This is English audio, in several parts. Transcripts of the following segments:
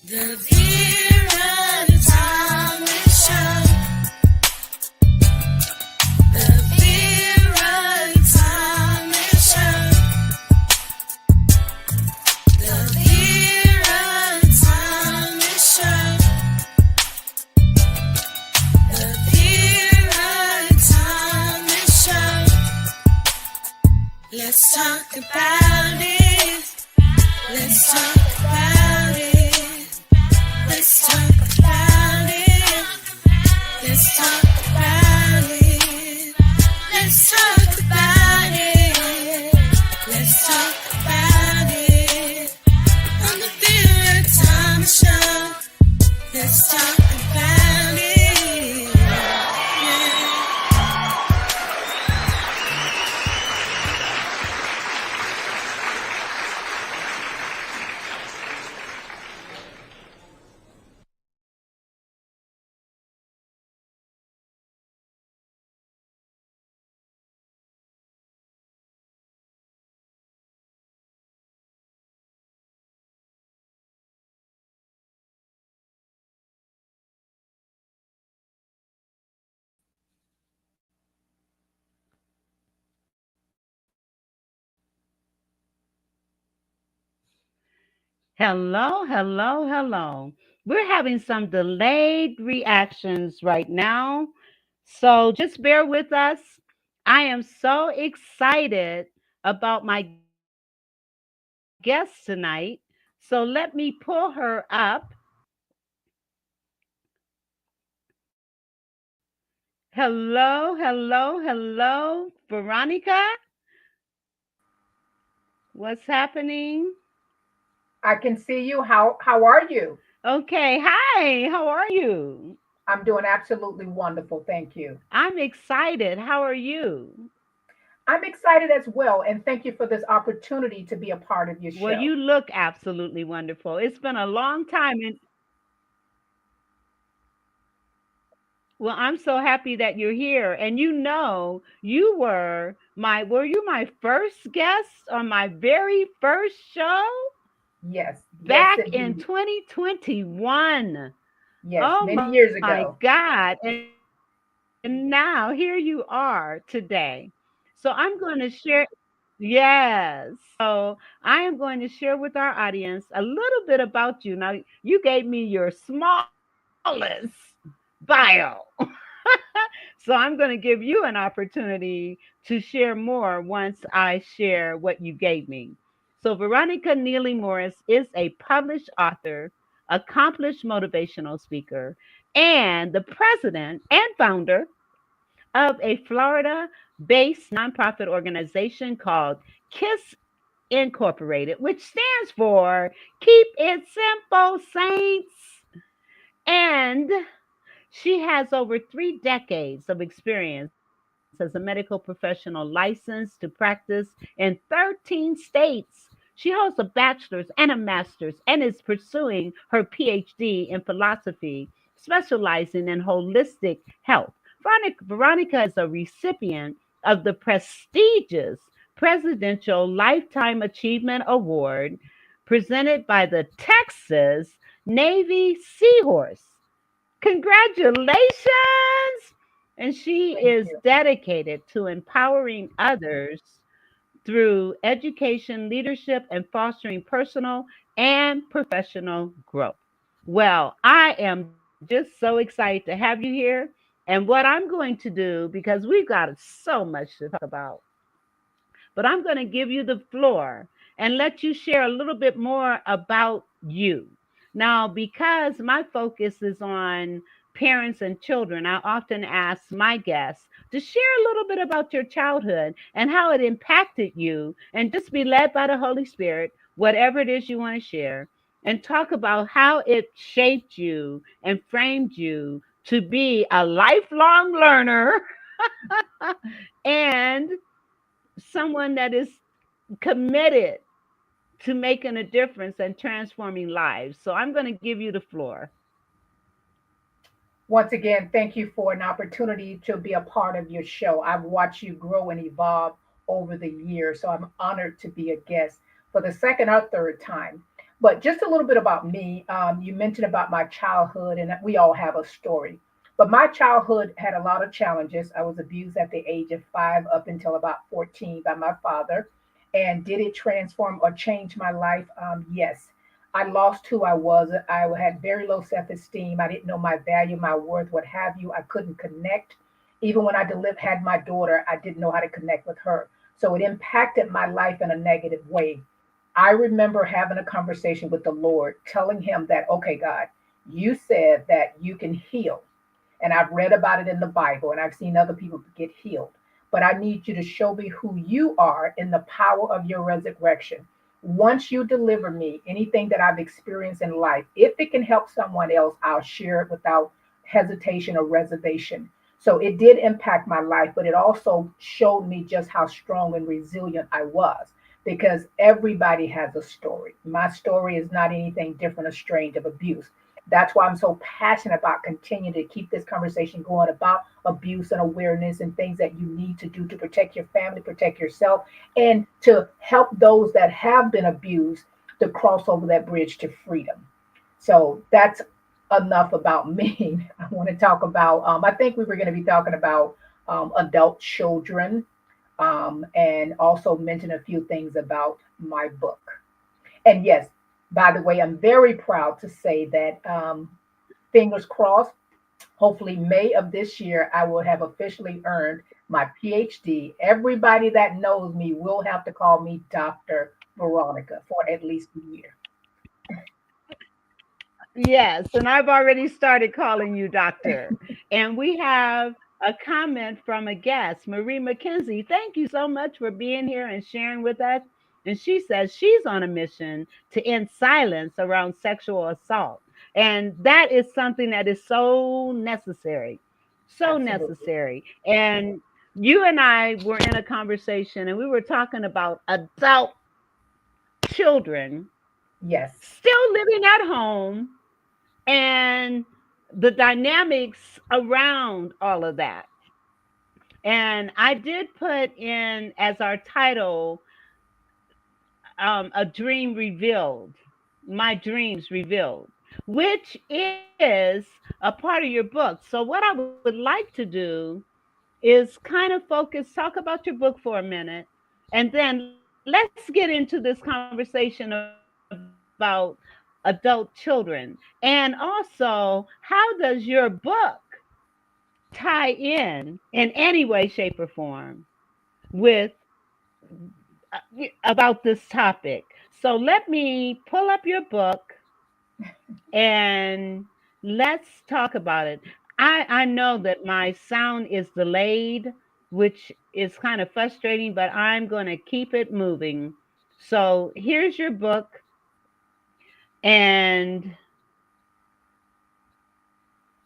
The Vera Time Show. The Vera Time Show. The Vera Time Show. The Vera Time Show. Let's talk about it. Let's talk about it. Let's talk about it. Let's talk about it. Let's talk about it. Let's talk about it. On the Vera Time Show. Let's talk about it. Yeah. Hello, hello, hello. We're having some delayed reactions right now. So just bear with us. I am so excited about my guest tonight. So let me pull her up. Hello, hello, hello. Veronica, what's happening? I can see you. How are you? Okay, hi, how are you? I'm doing absolutely wonderful. Thank you. I'm excited. How are you? I'm excited as well, and thank you for this opportunity to be a part of your Well, show. you look absolutely wonderful. It's been a long time and well, I'm so happy that you're here. And were you my first guest on my very first show Yes, yes, back in indeed. 2021. Yes, Oh many my years ago. God. And now here you are today. So I'm going to share yes. So I am going to share with our audience a little bit about you. Now, you gave me your smallest bio. So I'm going to give you an opportunity to share more once I share what you gave me. So Veronica Nealy-Morris is a published author, accomplished motivational speaker, and the president and founder of a Florida based nonprofit organization called KISS Incorporated, which stands for Keep It Simple Saints. And she has over 3 decades of experience as a medical professional licensed to practice in 13 states. She holds a bachelor's and a master's and is pursuing her PhD in philosophy, specializing in holistic health. Veronica is a recipient of the prestigious Presidential Lifetime Achievement Award presented by the Texas Navy Seahorse. Congratulations! And she Thank is you. dedicated to empowering others through education, leadership, and fostering personal and professional growth. Well, I am just so excited to have you here. And what I'm going to do, because we've got so much to talk about, but I'm going to give you the floor and let you share a little bit more about you. Now, because my focus is on parents and children, I often ask my guests to share a little bit about your childhood and how it impacted you, and just be led by the Holy Spirit, whatever it is you want to share, and talk about how it shaped you and framed you to be a lifelong learner and someone that is committed to making a difference and transforming lives. So I'm going to give you the floor. Once again, thank you for an opportunity to be a part of your show. I've watched you grow and evolve over the years, so I'm honored to be a guest for the second or third time. But just a little bit about me. You mentioned about my childhood, and we all have a story. But my childhood had a lot of challenges. I was abused at the age of 5 up until about 14 by my father. And did it transform or change my life? Yes. I lost who I was. I had very low self esteem. I didn't know my value, my worth, what have you. I couldn't connect. Even when I had my daughter, I didn't know how to connect with her. So it impacted my life in a negative way. I remember having a conversation with the Lord, telling him that, okay, God, you said that you can heal. And I've read about it in the Bible and I've seen other people get healed. But I need you to show me who you are in the power of your resurrection. Once you deliver me, anything that I've experienced in life, if it can help someone else, I'll share it without hesitation or reservation. So it did impact my life, but it also showed me just how strong and resilient I was because everybody has a story. My story is not anything different or strange of abuse. That's why I'm so passionate about continuing to keep this conversation going about abuse and awareness and things that you need to do to protect your family, protect yourself, and to help those that have been abused to cross over that bridge to freedom. So that's enough about me. I want to talk about, I think we were going to be talking about adult children and also mention a few things about my book. And yes, by the way, I'm very proud to say that fingers crossed, hopefully May of this year, I will have officially earned my PhD. Everybody that knows me will have to call me Dr. Veronica for at least a year. Yes, and I've already started calling you doctor. And we have a comment from a guest, Marie McKenzie. Thank you so much for being here and sharing with us. And she says she's on a mission to end silence around sexual assault. And that is something that is so necessary, so Absolutely. necessary. And you and I were in a conversation and we were talking about adult children Yes. still living at home and the dynamics around all of that. And I did put in as our title, A Dream Revealed, My Dreams Revealed, which is a part of your book. So, what I would like to do is kind of focus, talk about your book for a minute, and then let's get into this conversation about adult children. And also, how does your book tie in any way, shape, or form with about this topic? So let me pull up your book and let's talk about it. I know that my sound is delayed, which is kind of frustrating, but I'm going to keep it moving. So here's your book, and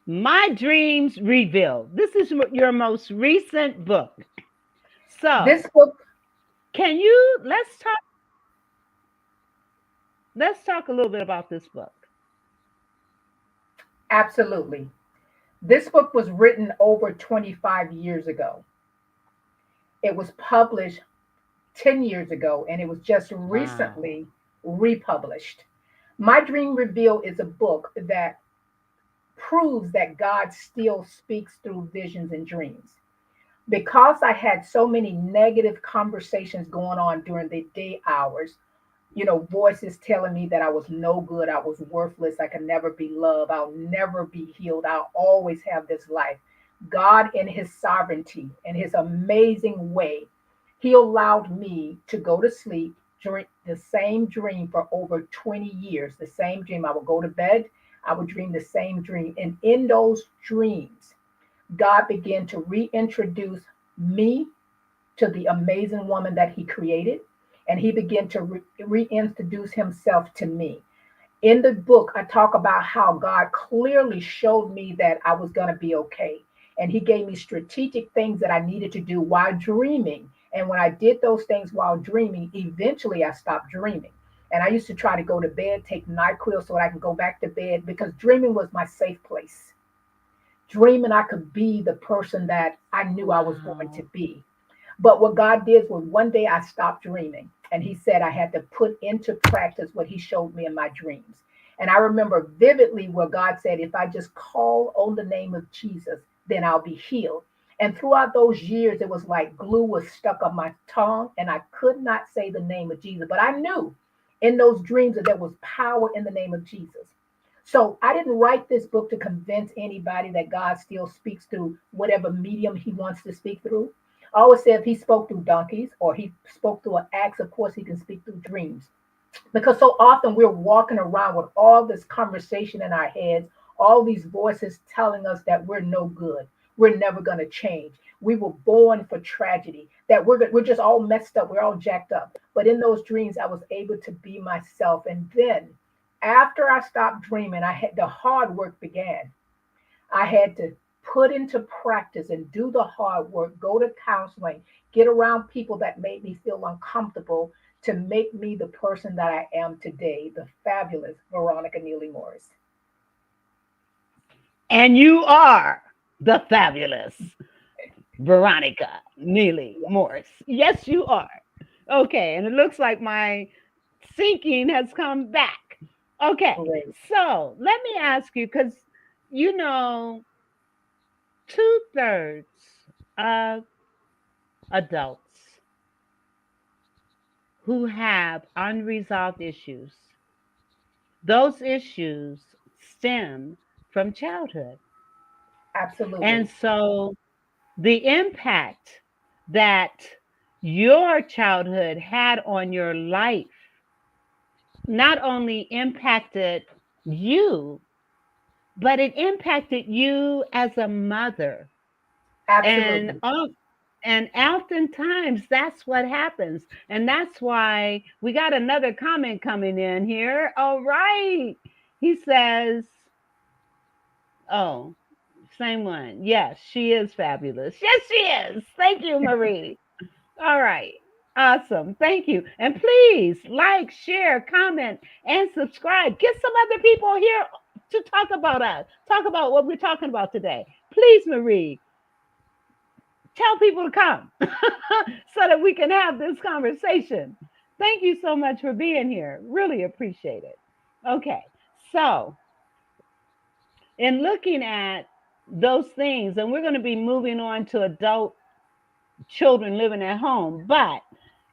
My Dreams Revealed. This is your most recent book. This So book, can you let's talk a little bit about this book. absolutely. This book was written over 25 years ago. It was published 10 years ago and it was just Wow. recently republished. My Dream Reveal is a book that proves that God still speaks through visions and dreams. Because I had so many negative conversations going on during the day hours, voices telling me that I was no good, I was worthless, I could never be loved, I'll never be healed, I'll always have this life. God, in His sovereignty and His amazing way, He allowed me to go to sleep, dream the same dream for over 20 years. The same dream. I would go to bed, I would dream the same dream. And in those dreams, God began to reintroduce me to the amazing woman that He created, and He began to reintroduce Himself to me. In the book, I talk about how God clearly showed me that I was going to be okay. And He gave me strategic things that I needed to do while dreaming. And when I did those things while dreaming, eventually I stopped dreaming. And I used to try to go to bed, take NyQuil so I can go back to bed because dreaming was my safe place. Dreaming I could be the person that I knew I was going to Wow. be. But what God did was one day I stopped dreaming. And he said I had to put into practice what he showed me in my dreams. And I remember vividly where God said, if I just call on the name of Jesus, then I'll be healed. And throughout those years, it was like glue was stuck on my tongue, and I could not say the name of Jesus. But I knew in those dreams that there was power in the name of Jesus. So I didn't write this book to convince anybody that God still speaks through whatever medium he wants to speak through. I always say if he spoke through donkeys or he spoke through an axe, of course he can speak through dreams. Because so often we're walking around with all this conversation in our heads, all these voices telling us that we're no good. We're never going to change. We were born for tragedy, that we're just all messed up. We're all jacked up. But in those dreams, I was able to be myself. And then after I stopped dreaming, the hard work began. I had to put into practice and do the hard work, go to counseling, get around people that made me feel uncomfortable to make me the person that I am today, the fabulous Veronica Nealy-Morris. And you are the fabulous Veronica Nealy-Morris. Yes, you are. Okay, and it looks like my syncing has come back. Okay, Great. so let me ask you, because you know, 2/3 of adults who have unresolved issues, those issues stem from childhood. And Absolutely. so the impact that your childhood had on your life not only impacted you, but it impacted you as a mother. And Absolutely. and oftentimes that's what happens. And that's why we got another comment coming in here. All right. He says, oh, same one. Yes, she is fabulous. Yes, she is. Thank you, Marie. All right. Awesome. Thank you. And please like, share, comment, and subscribe. Get some other people here to talk about us, talk about what we're talking about today. Please, Marie, tell people to come so that we can have this conversation. Thank you so much for being here. Really appreciate it. Okay. So, in looking at those things, and we're going to be moving on to adult children living at home, but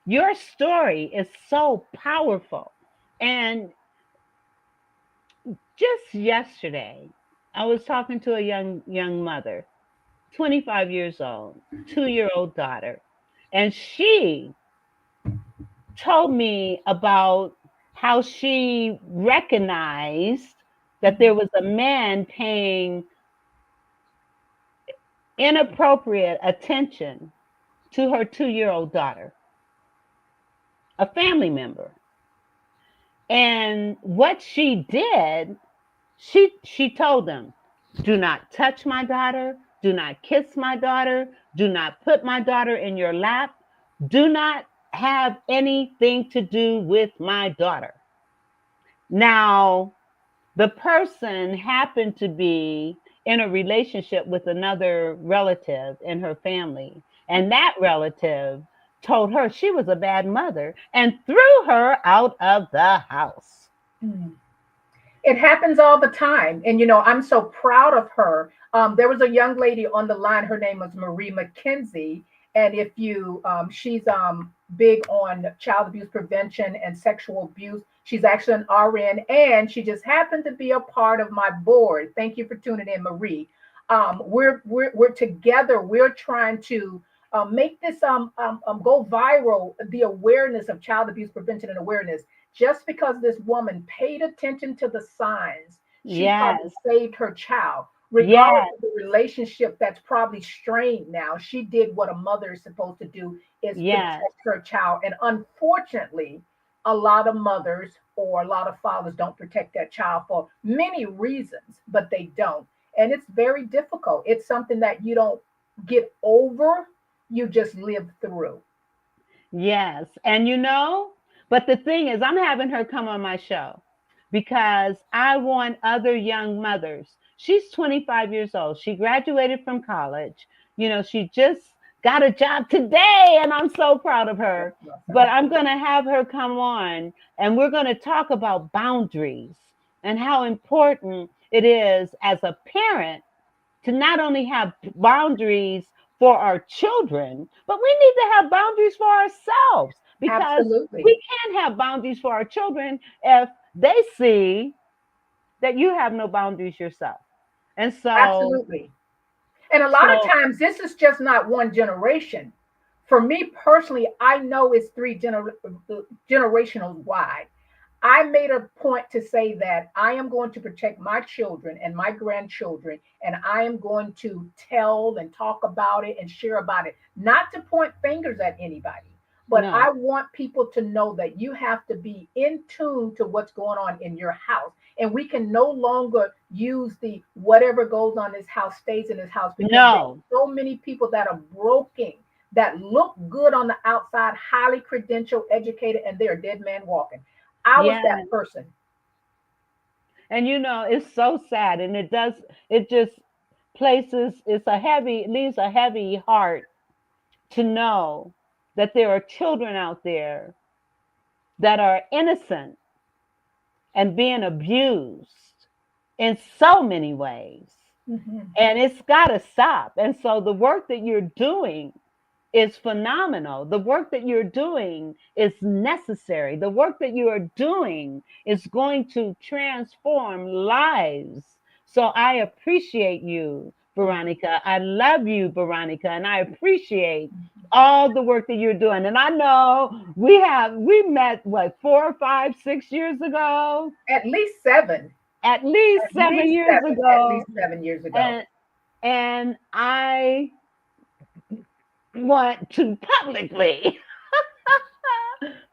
your story is so powerful. And just yesterday, I was talking to a young mother, 25 years old, 2-year-old daughter, and she told me about how she recognized that there was a man paying inappropriate attention to her 2-year-old daughter, a family member. And what she did, she told them, do not touch my daughter, do not kiss my daughter, do not put my daughter in your lap, do not have anything to do with my daughter. Now, the person happened to be in a relationship with another relative in her family, and that relative told her she was a bad mother and threw her out of the house. Mm. It happens all the time. And, I'm so proud of her. There was a young lady on the line. Her name was Marie McKenzie. And if she's big on child abuse prevention and sexual abuse. She's actually an RN, and she just happened to be a part of my board. Thank you for tuning in, Marie. We're together. We're trying to make this go viral. The awareness of child abuse prevention and awareness. Just because this woman paid attention to the signs, she probably Yes, saved her child. Regardless yes, of the relationship that's probably strained now, she did what a mother is supposed to do, is yes, protect her child. And unfortunately, a lot of mothers or a lot of fathers don't protect their child for many reasons, but they don't. And it's very difficult. It's something that you don't get over, you just live through. yes. And but the thing is, I'm having her come on my show because I want other young mothers. She's 25 years old. She graduated from college. She just got a job today, and I'm so proud of her. That's But awesome. I'm going to have her come on, and we're going to talk about boundaries and how important it is as a parent to not only have boundaries for our children, but we need to have boundaries for ourselves because Absolutely. we can't have boundaries for our children if they see that you have no boundaries yourself. And Absolutely. And a lot of so times, this is just not one generation. For me personally, I know it's generational wide. I made a point to say that I am going to protect my children and my grandchildren, and I am going to tell and talk about it and share about it, not to point fingers at anybody, but I no, want people to know that you have to be in tune to what's going on in your house. And we can no longer use the whatever goes on in this house stays in this house because there's no, so many people that are broken that look good on the outside, highly credentialed, educated, and they're a dead man walking. I was yeah. that person. And it's so sad. And it just leaves a heavy heart to know that there are children out there that are innocent and being abused in so many ways. Mhm. And it's got to stop. And so the work that you're doing is phenomenal. The work that you're doing is necessary. The work that you are doing is going to transform lives. So I appreciate you, Veronica. I love you, Veronica, and I appreciate all the work that you're doing. And I know we met what 4, 5, 6 years ago, At least seven. at least At 7 years at ago, least 7 years ago. and I want to publicly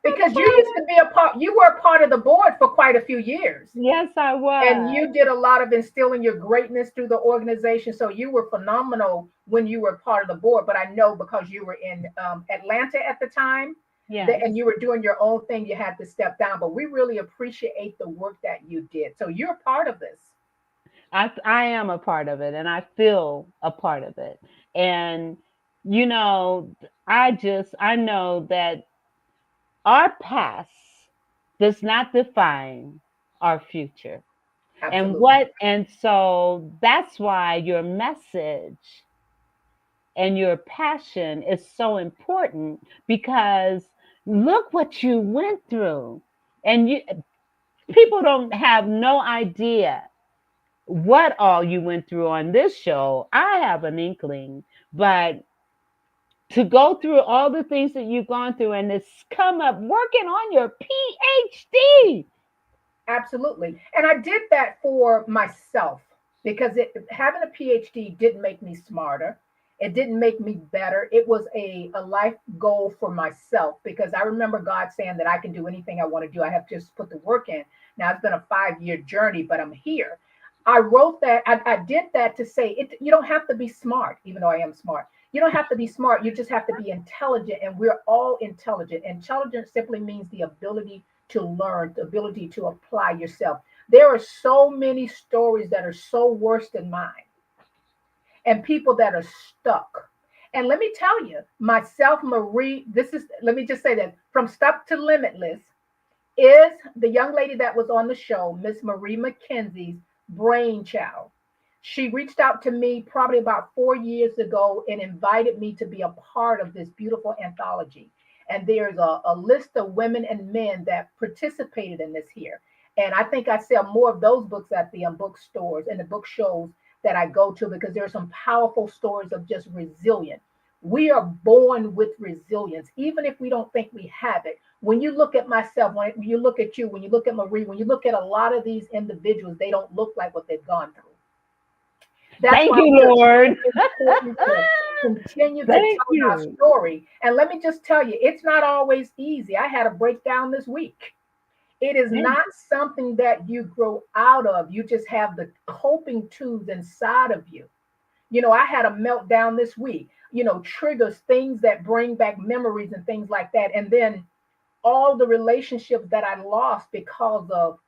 Because you used to be a part, you were a part of the board for quite a few years. Yes, I And was. you did a lot of instilling your greatness through the organization. So you were phenomenal when you were part of the board. But I know because you were in Atlanta at the time Yes, and you were doing your own thing, you had to step down. But we really appreciate the work that you did. So you're a part of this. I am a part of it, and I feel a part of it. And you know, I know that our past does not define our future. Absolutely. And so that's why your message and your passion is so important because look what you went through. And people don't have no idea what all you went through on this show. I have an inkling, but to go through all the things that you've gone through and it's come up working on your PhD. Absolutely. And I did that for myself because having a PhD didn't make me smarter. It didn't make me better. It was a life goal for myself because I remember God saying that I can do anything I want to do. I have to just put the work in. Now it's been a 5 year journey, but I'm here. I wrote that. I did that to say it. You don't have to be smart, even though I am smart. You don't have to be smart. You just have to be intelligent, and we're all intelligent. Intelligence simply means the ability to learn, the ability to apply yourself. There are so many stories that are so worse than mine, and people that are stuck. And let me tell you, myself, Marie, let me just say that from Stuck to Limitless is the young lady that was on the show, Miss Marie McKenzie's brainchild. She reached out to me probably about 4 years ago and invited me to be a part of this beautiful anthology. And there's a list of women and men that participated in this here. And I think I sell more of those books at the bookstores and the book shows that I go to because there are some powerful stories of just resilience. We are born with resilience, even if we don't think we have it. When you look at myself, when you look at you, when you look at Marie, when you look at a lot of these individuals, they don't look like what they've gone through. That's Thank why you, we are Lord. so important to continue to Thank tell our you. story. And let me just tell you, it's not always easy. I had a breakdown this week. It is not something that you grow out of. You just have the coping tools inside of you. I had a meltdown this week, triggers, things that bring back memories and things like that. And then all the relationships that I lost because of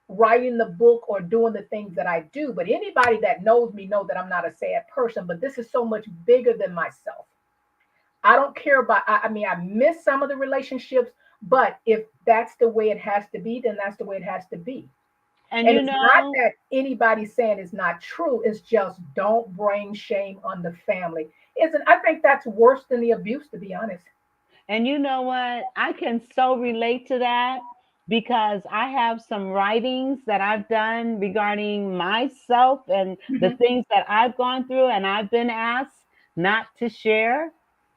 writing the book or doing the things that I do. But anybody that knows me know that I'm not a sad person, but this is so much bigger than myself. I don't care about, I mean, I miss some of the relationships, but if that's the way it has to be, then that's the way it has to be. And And you it's not know, that anybody's saying it's not true. It's just don't bring shame on the family. Isn't I think that's worse than the abuse, to be honest. And you know what? I can so relate to that because I have some writings that I've done regarding myself and the Mhm. things that I've gone through, and I've been asked not to share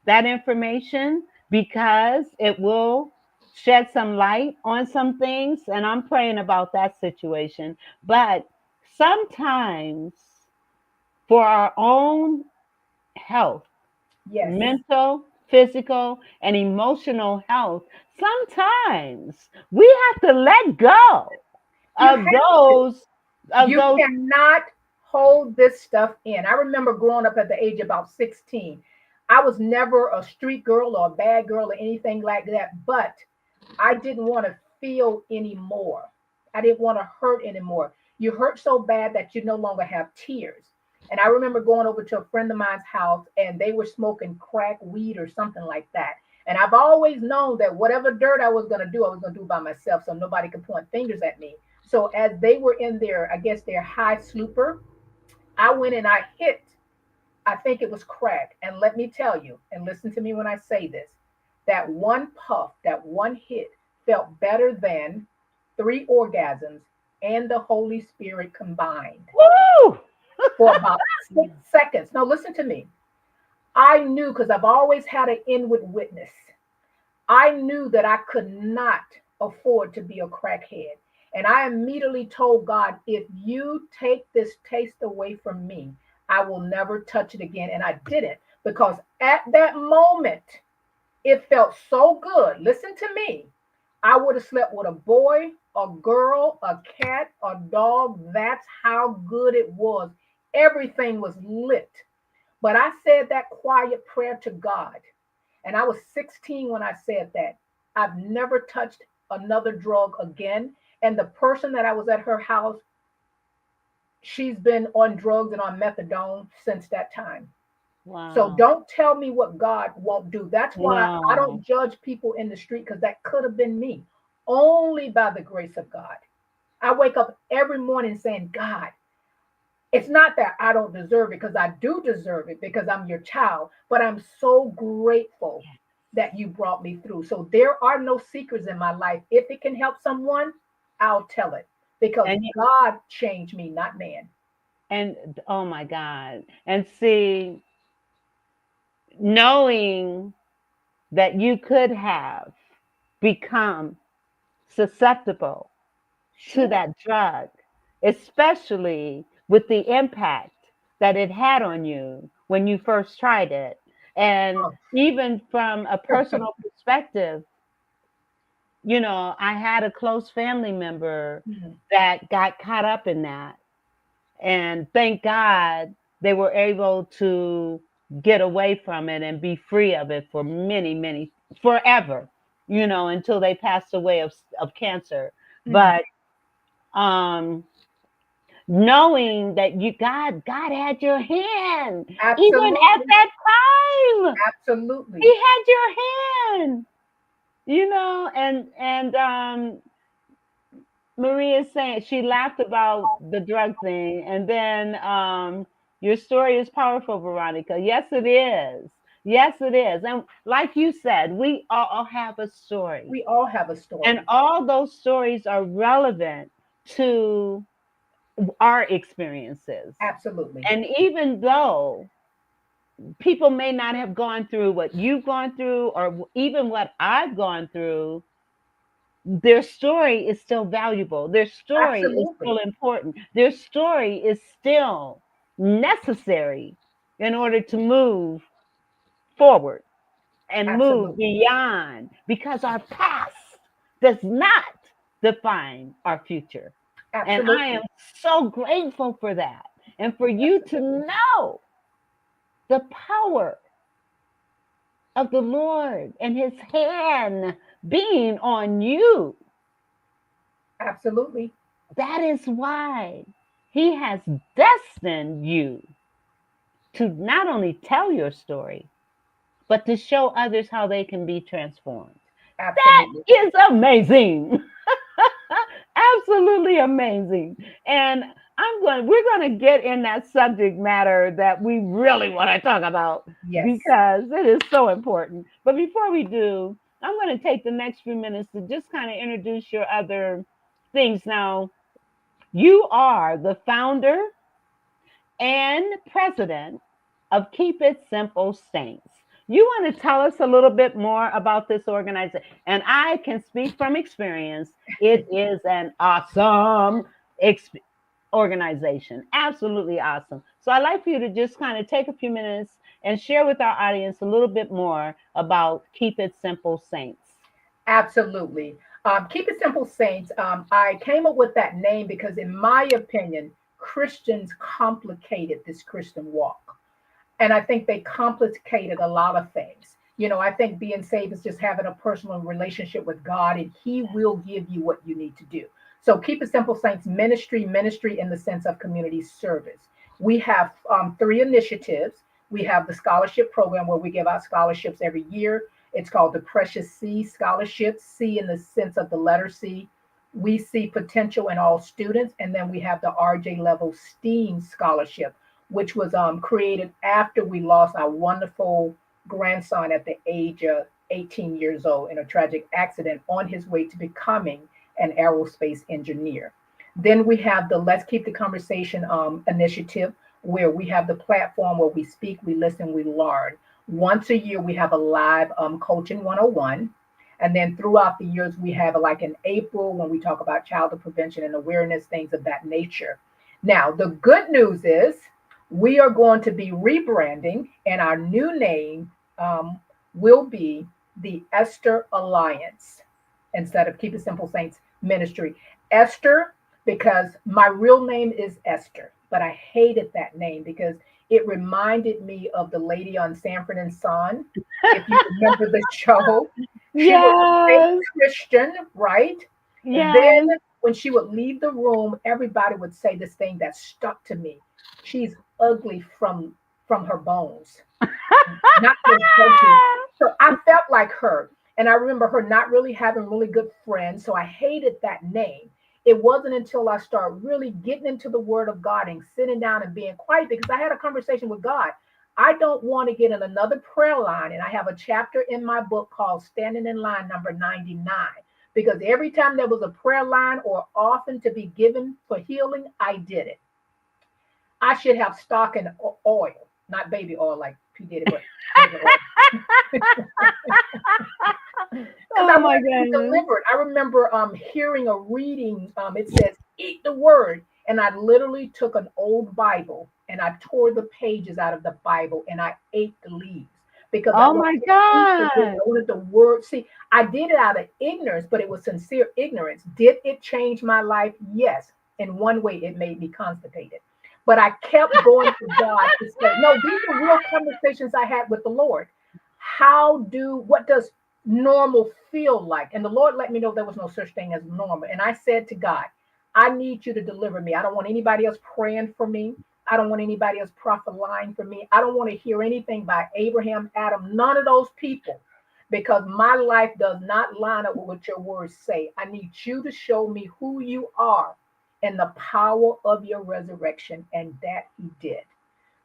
that information because it will shed some light on some things. And I'm praying about that situation. But sometimes, for our own health, Yes. mental, physical, and emotional health, sometimes we have to let go You of have to. those of You those. cannot hold this stuff in. I remember growing up at the age of about 16. I was never a street girl or a bad girl or anything like that, but I didn't want to feel anymore. I didn't want to hurt anymore. You hurt so bad that you no longer have tears. And I remember going over to a friend of mine's house and they were smoking crack weed or something like that. And I've always known that whatever dirt I was going to do, I was going to do by myself so nobody could point fingers at me. So as they were in their, I guess, their high slooper, I went and I hit, I think it was crack. And let me tell you, and listen to me when I say this, that one puff, that one hit felt better than 3 orgasms and the Holy Spirit combined Woo! for about 6 seconds. Now, listen to me. I knew because I've always had an inward witness. I knew that I could not afford to be a crackhead. And I immediately told God, if you take this taste away from me, I will never touch it again. And I didn't because at that moment, it felt so good. Listen to me. I would have slept with a boy, a girl, a cat, a dog. That's how good it was. Everything was lit. But I said that quiet prayer to God. And I was 16 when I said that. I've never touched another drug again. And the person that I was at her house, she's been on drugs and on methadone since that time. So Wow. don't tell me what God won't do. That's why I don't No. judge people in the street because that could have been me. Only by the grace of God. I wake up every morning saying, God, it's not that I don't deserve it because I do deserve it because I'm your child, but I'm so grateful that you brought me through. So there are no secrets in my life. If it can help someone, I'll tell it because And God changed me, not man. oh my God. And see, knowing that you could have become susceptible to Sure. that drug, especially with the impact that it had on you when you first tried it. And Oh, even from a personal perspective, I had a close family member mhm. that got caught up in that. And thank God they were able to get away from it and be free of it for many, many, forever, until they passed away of cancer. Mhm. But um knowing that God had your hand even at Absolutely. that time. He Absolutely. had your hand, and Maria is saying she laughed about the drug thing, and then your story is powerful, Veronica. Yes, it is. Yes, it is. And like you said, we all have a story, We all have a and story. all those stories are relevant to our experiences. Absolutely. And even though people may not have gone through what you've gone through or even what I've gone through, their story is still valuable. Their story is Absolutely. still important. Their story is still necessary in order to move forward and move Absolutely. beyond because our past does not define our future. And I am Absolutely. so grateful for that. And for you to Absolutely. know the power of the Lord and his hand being on you. Absolutely. That is why he has destined you to not only tell your story, but to show others how they can be transformed. That Absolutely. is amazing. Absolutely amazing. And we're going to get in that subject matter that we really want to talk about Yes. because it is so important. But before we do, I'm going to take the next few minutes to just kind of introduce your other things. Now, you are the founder and president of Keep It Simple Saints. You want to tell us a little bit more about this organization? And I can speak from experience. It is an awesome organization. Absolutely awesome. So I'd like for you to just kind of take a few minutes and share with our audience a little bit more about Keep It Simple Saints. Absolutely. Keep It Simple Saints. I came up with that name because, in my opinion, Christians complicated this Christian walk. And I think they complicated a lot of things. I think being saved is just having a personal relationship with God, and He will give you what you need to do. So, Keep It Simple Saints ministry in the sense of community service. We have three initiatives. We have the scholarship program where we give out scholarships every year. It's called the Precious C Scholarship, C in the sense of the letter C. We see potential in all students. And then we have the RJ Level STEAM Scholarship, which was created after we lost our wonderful grandson at the age of 18 years old in a tragic accident on his way to becoming an aerospace engineer. Then we have the Let's Keep the Conversation initiative, where we have the platform where we speak, we listen, we learn. Once a year, we have a live coaching 101. And then throughout the years, we have like in April when we talk about childhood prevention and awareness, things of that nature. Now, the good news is we are going to be rebranding, and our new name will be the Esther Alliance instead of Keep It Simple Saints Ministry. Esther, because my real name is Esther, but I hated that name because it reminded me of the lady on Sanford and Son. If you remember the show, she was a fake Yes. Christian, right? And Yes. then when she would leave the room, everybody would say this thing that stuck to me. She's ugly from her bones, not just ugly. So I felt like her. And I remember her not really having really good friends. So I hated that name. It wasn't until I started really getting into the word of God and sitting down and being quiet, because I had a conversation with God. I don't want to get in another prayer line. And I have a chapter in my book called Standing in Line number 99. Because every time there was a prayer line or often to be given for healing, I did it. I should have stock in oil, not baby oil like P. Diddy, but because I Oh my wanted to be goodness. delivered. I remember hearing a reading. It says, "Eat the word," and I literally took an old Bible and I tore the pages out of the Bible and I ate the leaves because I Oh wanted my to eat the word. God. I wanted the word. See, I did it out of ignorance, but it was sincere ignorance. Did it change my life? Yes. In one way, it made me constipated. But I kept going to God to say, no, these are real conversations I had with the Lord. What does normal feel like? And the Lord let me know there was no such thing as normal. And I said to God, I need you to deliver me. I don't want anybody else praying for me. I don't want anybody else prophesying for me. I don't want to hear anything by Abraham, Adam, none of those people, because my life does not line up with what your words say. I need you to show me who you are and the power of your resurrection. And that He did.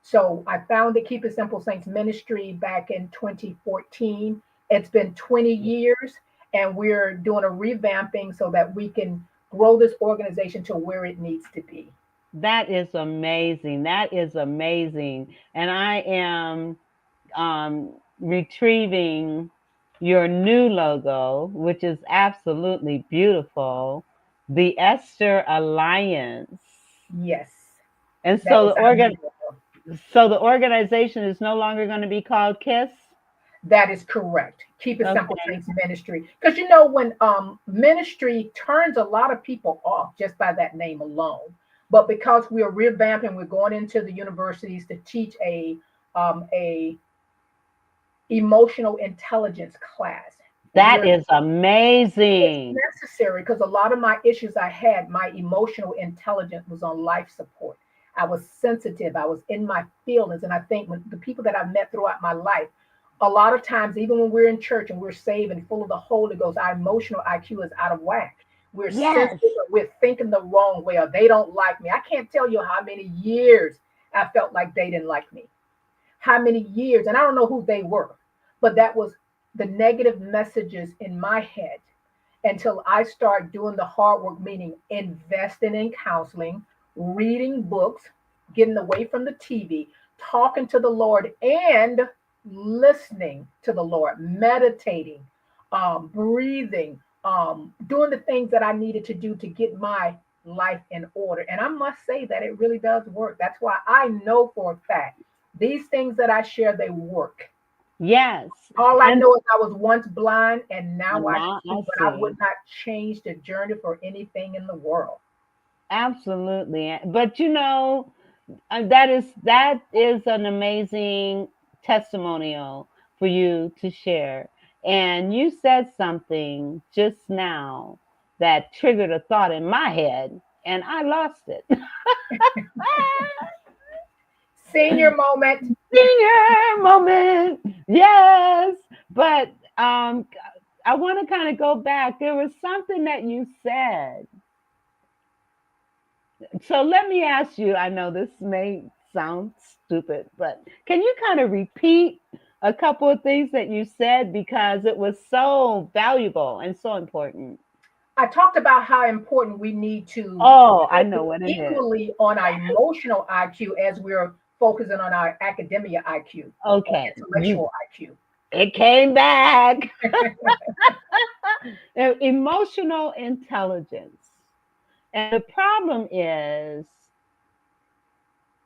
So I found the Keep It Simple Saints Ministry back in 2014. It's been 20 years, and we're doing a revamping so that we can grow this organization to where it needs to be. That is amazing. That is amazing. And I am retrieving your new logo, which is absolutely beautiful, the Esther Alliance. Yes, And that so is our new logo. the organization is no longer going to be called KISS. That is correct. Keep It Simple Okay. Saints Ministry. Because when ministry turns a lot of people off just by that name alone. But because we are revamping, we're going into the universities to teach a emotional intelligence class. And That we're is It's amazing. necessary because a lot of my issues I had, my emotional intelligence was on life support. I was sensitive. I was in my feelings. And I think when the people that I've met throughout my life, A lot of times, even when we're in church and we're saved and full of the Holy Ghost, our emotional IQ is out of whack. We're Yes. sensitive, or we're thinking the wrong way, or they don't like me. I can't tell you how many years I felt like they didn't like me. How many years, and I don't know who they were, but that was the negative messages in my head until I start doing the hard work, meaning investing in counseling, reading books, getting away from the TV, talking to the Lord, and listening to the Lord, meditating, breathing, doing the things that I needed to do to get my life in order. And I must say that it really does work. That's why I know for a fact these things that I share, they work. Yes. All I And know is I was once blind and now I now see, I but I see. would not change the journey for anything in the world. Absolutely. But that is an amazing testimonial for you to share. And you said something just now that triggered a thought in my head, and I lost it. Senior moment. Senior moment. Yes. But I want to kind of go back. There was something that you said. So let me ask you, I know this may sound stupid, but can you kind of repeat a couple of things that you said because it was so valuable and so important? I talked about how important we need to Oh, I know focus what it is. equally on our emotional IQ as we're focusing on our academia IQ or Okay, intellectual IQ. it came back. Emotional intelligence. And the problem is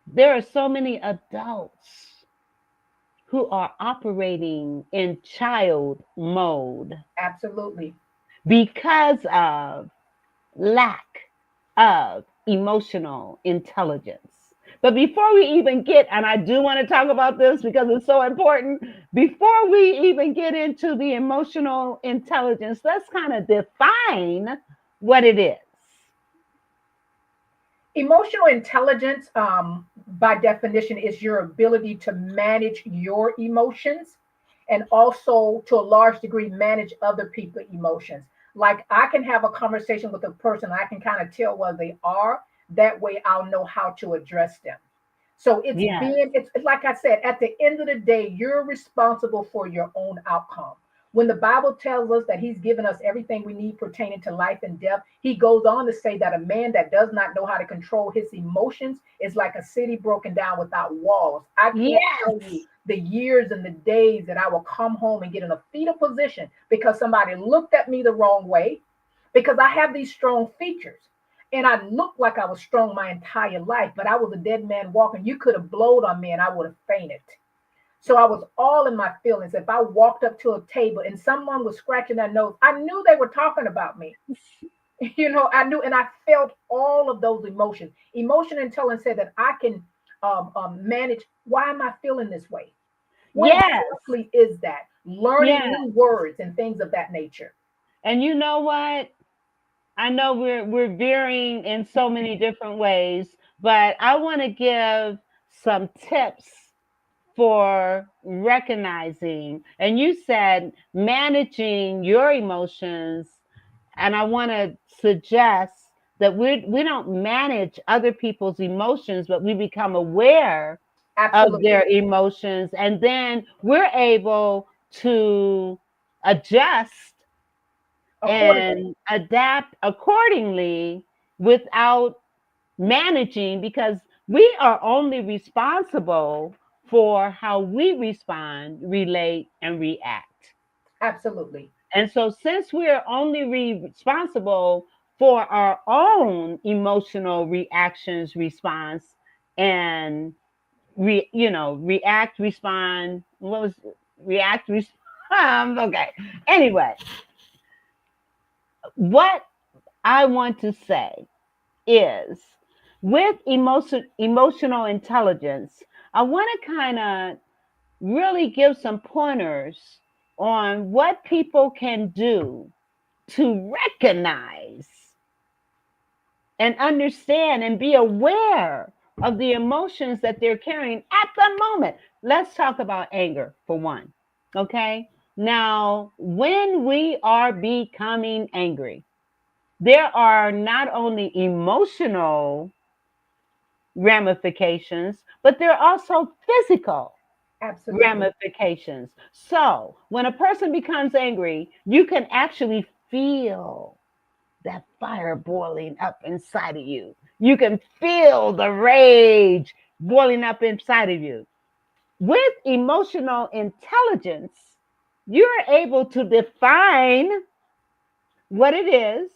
there are so many adults who are operating in child mode Absolutely. because of lack of emotional intelligence. But before we even get, and I do want to talk about this because it's so important, before we even get into the emotional intelligence, let's kind of define what it is. Emotional intelligence, by definition, is your ability to manage your emotions and also, to a large degree, manage other people's emotions. Like I can have a conversation with a person, I can kind of tell where they are. That way, I'll know how to address them. So Yes. it's like I said, at the end of the day, you're responsible for your own outcome. When the Bible tells us that He's given us everything we need pertaining to life and death, He goes on to say that a man that does not know how to control his emotions is like a city broken down without walls. I can't tell Yes. you the years and the days that I will come home and get in a fetal position because somebody looked at me the wrong way, because I have these strong features. And I looked like I was strong my entire life, but I was a dead man walking. You could have blowed on me and I would have fainted. So I was all in my feelings. If I walked up to a table and someone was scratching their nose, I knew they were talking about me. I knew, and I felt all of those emotions. Emotion intelligence said that I can manage. Why am I feeling this way? What Yes. exactly is that? Learning Yes. new words and things of that nature. And you know what? I know we're veering in so many different ways, but I want to give some tips for recognizing. And you said managing your emotions, and I want to suggest that we don't manage other people's emotions, but we become aware of Absolutely. their emotions, and then we're able to adjust Accordingly. and adapt accordingly without managing, because we are only responsible for how we respond, relate, and react. Absolutely. And so, since we're only responsible for our own emotional reactions, response, and react, respond. What was react? Okay. Anyway, what I want to say is, with emotional intelligence, I want to kind of really give some pointers on what people can do to recognize and understand and be aware of the emotions that they're carrying at the moment. Let's talk about anger for one. Okay. Now, when we are becoming angry, there are not only emotional ramifications, but there are also physical Absolutely. ramifications. So, when a person becomes angry, you can actually feel that fire boiling up inside of you. You can feel the rage boiling up inside of you. With emotional intelligence, you're able to define what it is,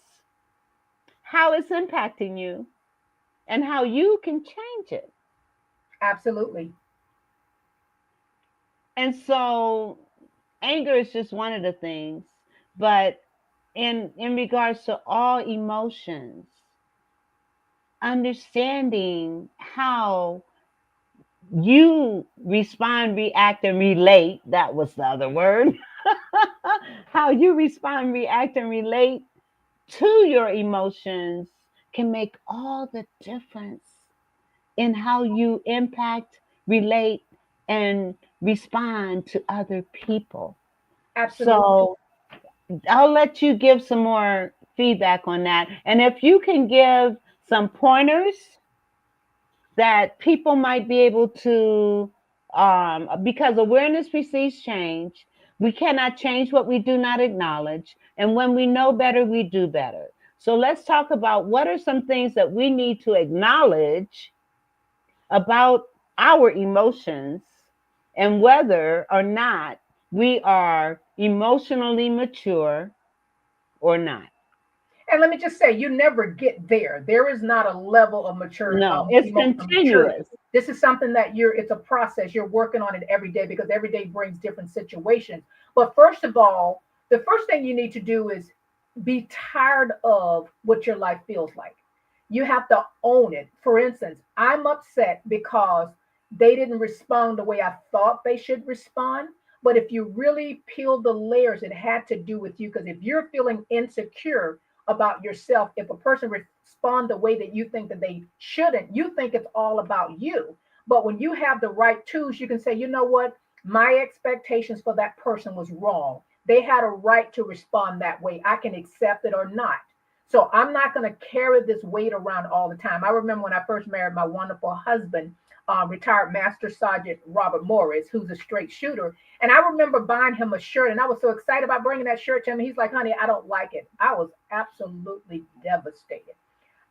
how it's impacting you, and how you can change it. Absolutely. And so anger is just one of the things, but in regards to all emotions, understanding how you respond, react, and relate, that was the other word, how you respond, react, and relate to your emotions can make all the difference in how you impact, relate, and respond to other people. Absolutely. So I'll let you give some more feedback on that. And if you can give some pointers that people might be able to, because awareness precedes change. We cannot change what we do not acknowledge. And when we know better, we do better. So let's talk about what are some things that we need to acknowledge about our emotions and whether or not we are emotionally mature or not. And let me just say, you never get there. There is not a level of No, it's emotional maturity. continuous. This is something that it's a process. You're working on it every day because every day brings different situations. But first of all, the first thing you need to do is be tired of what your life feels like. You have to own it. For instance, I'm upset because they didn't respond the way I thought they should respond. But if you really peel the layers, it had to do with you. Because if you're feeling insecure about yourself, if a person respond the way that you think that they shouldn't, you think it's all about you. But when you have the right tools, you can say, you know what, my expectations for that person was wrong. They had a right to respond that way. I can accept it or not. So I'm not going to carry this weight around all the time. I remember when I first married my wonderful husband, retired Master Sergeant Robert Morris, who's a straight shooter. And I remember buying him a shirt, and I was so excited about bringing that shirt to him. He's like, honey, I don't like it. I was absolutely devastated.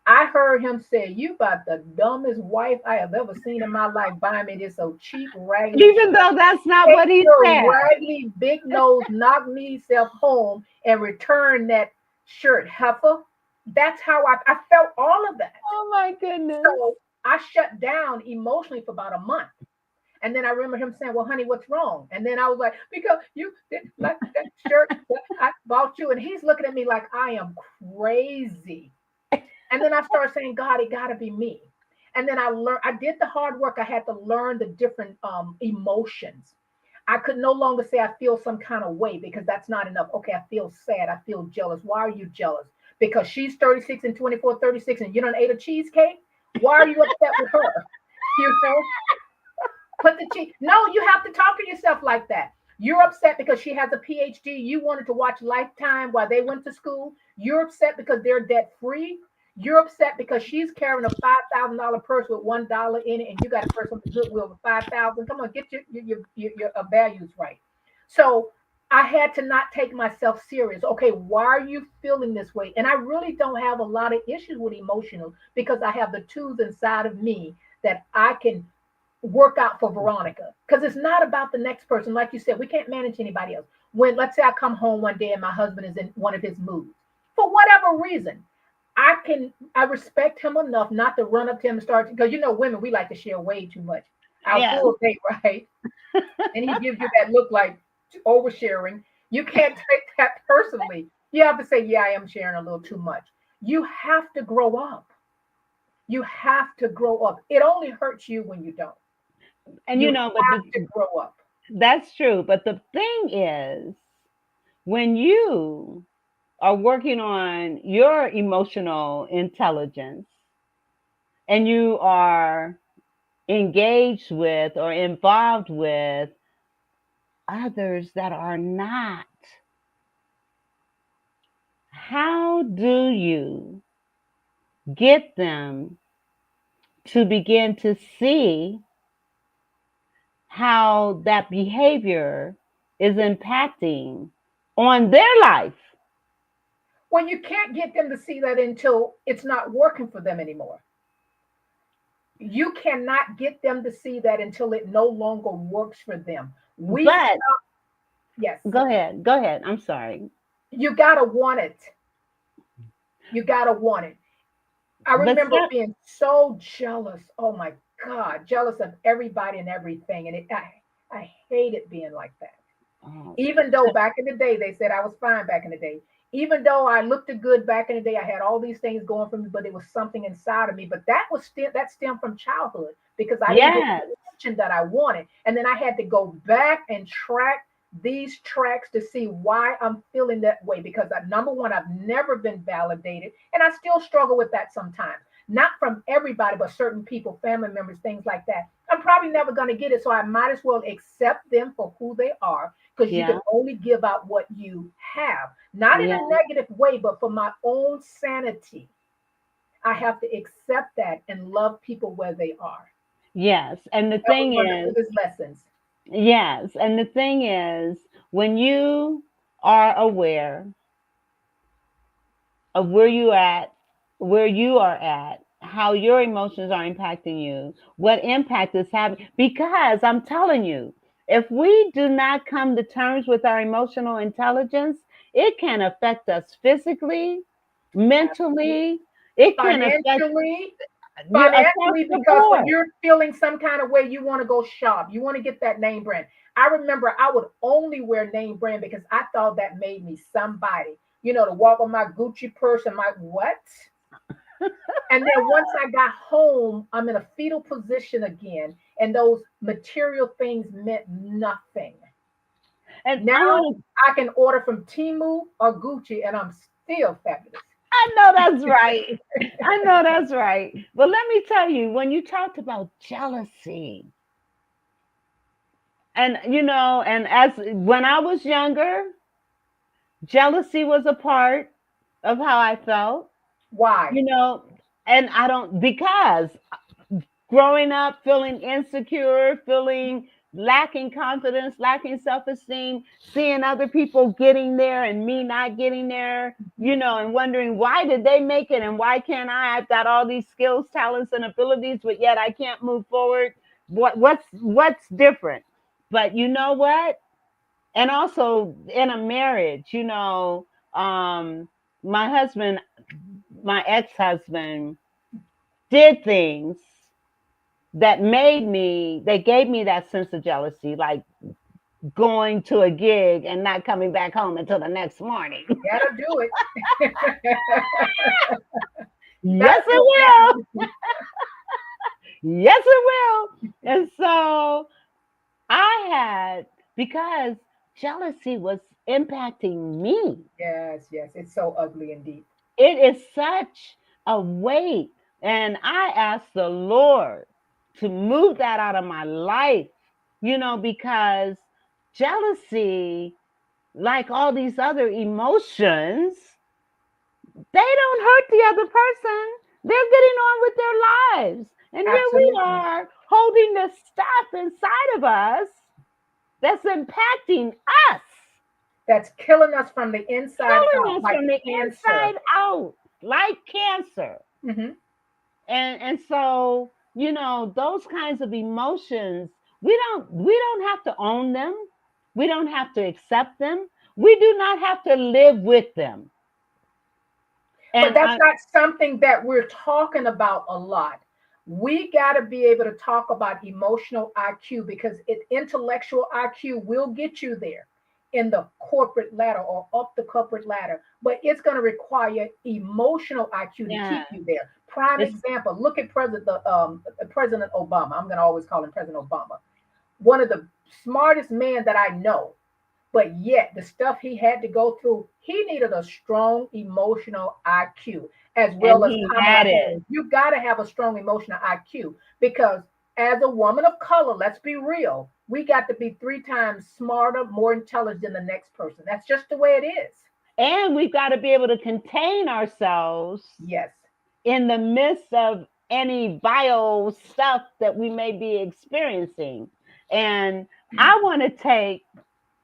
I heard him say, you about the dumbest wife I have ever seen in my life buying me this so cheap, raggedy Even shirt. though that's not Take what he your said. raggedy big nose, knock me self home and return that shirt, heifer. That's how I felt all of that. Oh my goodness. So I shut down emotionally for about a month. And then I remember him saying, well, honey, what's wrong? And then I was like, because you didn't like that shirt that I bought you. And he's looking at me like I am crazy. And then I started saying, God, it got to be me. And then I did the hard work. I had to learn the different emotions. I could no longer say I feel some kind of way because that's not enough. Okay, I feel sad. I feel jealous. Why are you jealous? Because she's 36 and 24, 36, and you don't ate a cheesecake? Why are you upset with her? You know, put the cheese. No, you have to talk to yourself like that. You're upset because she has a PhD. You wanted to watch Lifetime while they went to school. You're upset because they're debt free. You're upset because she's carrying a $5,000 purse with $1 in it, and you got a purse on the Goodwill with 5,000. Come on, get your values right. So I had to not take myself serious. Okay, why are you feeling this way? And I really don't have a lot of issues with emotional because I have the tools inside of me that I can work out for Veronica. Because it's not about the next person. Like you said, we can't manage anybody else. When, let's say, I come home one day and my husband is in one of his moods, for whatever reason, I respect him enough not to run up to him and start, because women, we like to share way too much. Our Yes. full date, right? And he gives you that look like oversharing. You can't take that personally. You have to say, yeah, I am sharing a little too much. You have to grow up. You have to grow up. It only hurts you when you don't. And You but have to grow up. that's true. But the thing is, when you are working on your emotional intelligence and you are engaged with or involved with others that are not, how do you get them to begin to see how that behavior is impacting on their life? Well, you can't get them to see that until it's not working for them anymore. You cannot get them to see that until it no longer works for them. We But stop. Yes, go ahead. I'm sorry. you gotta want it. You gotta want it. I But remember stop. being so jealous. Oh my God, jealous of everybody and everything, and I hated being like that. Oh, Even though back in the day they said I was fine back in the day, even though I looked good back in the day, I had all these things going for me, but it was something inside of me. But that stemmed from childhood because I didn't get the yes, attention that I wanted, and then I had to go back and track these tracks to see why I'm feeling that way. Because number one, I've never been validated, and I still struggle with that sometimes. Not from everybody, but certain people, family members, things like that. I'm probably never going to get it, so I might as well accept them for who they are because you yeah, can only give out what you have. Not in yeah, a negative way, but for my own sanity, I have to accept that and love people where they are. yes. And the That was thing one of the is, biggest lessons. yes, and the thing is, when you are aware of where you are at, how your emotions are impacting you, what impact is having. Because I'm telling you, if we do not come to terms with our emotional intelligence, it can affect us physically, Absolutely. mentally, it can affect Financially, you across financially, the because when board. you're feeling some kind of way, you want to go shop, you want to get that name brand. I remember I would only wear name brand because I thought that made me somebody. To walk with my Gucci purse and my what? And then once I got home, I'm in a fetal position again, and those material things meant nothing. And I Now want to I can order from Timu or Gucci, and I'm still fabulous. I know that's right. I know that's right. But let me tell you, when you talked about jealousy, and and as when I was younger, jealousy was a part of how I felt, Why? you know, and I don't, because growing up feeling insecure, feeling lacking confidence, lacking self-esteem, seeing other people getting there and me not getting there, and wondering why did they make it and why can't I? I've got all these skills, talents, and abilities, but yet I can't move forward. What's different? But you know what? And also in a marriage, my husband, my ex-husband, did things that gave me that sense of jealousy, like going to a gig and not coming back home until the next morning. That'll do it. Yes, That'll it do will. that. Yes, it will. And so I had, because jealousy was impacting me. Yes, yes. It's so ugly and deep. It is such a weight. And I asked the Lord to move that out of my life, because jealousy, like all these other emotions, they don't hurt the other person. They're getting on with their lives. And here we Absolutely. are holding the stuff inside of us that's impacting us, That's killing us from the inside killing out, us like from the cancer. inside out, like cancer. Hmm. And so, those kinds of emotions, we don't have to own them. We don't have to accept them. We do not have to live with them. But And that's not something that we're talking about a lot. We got to be able to talk about emotional IQ because intellectual IQ will get you there in the corporate ladder or up the corporate ladder, but it's going to require emotional IQ to yeah, keep you there. Prime it's example: look at President Obama. I'm going to always call him President Obama. One of the smartest men that I know, but yet the stuff he had to go through, he needed a strong emotional IQ as and well as he had it. comprehension. You got to have a strong emotional IQ because as a woman of color, let's be real. We got to be 3 times smarter, more intelligent than the next person. That's just the way it is. And we've got to be able to contain ourselves Yes. in the midst of any vile stuff that we may be experiencing. And I want to take,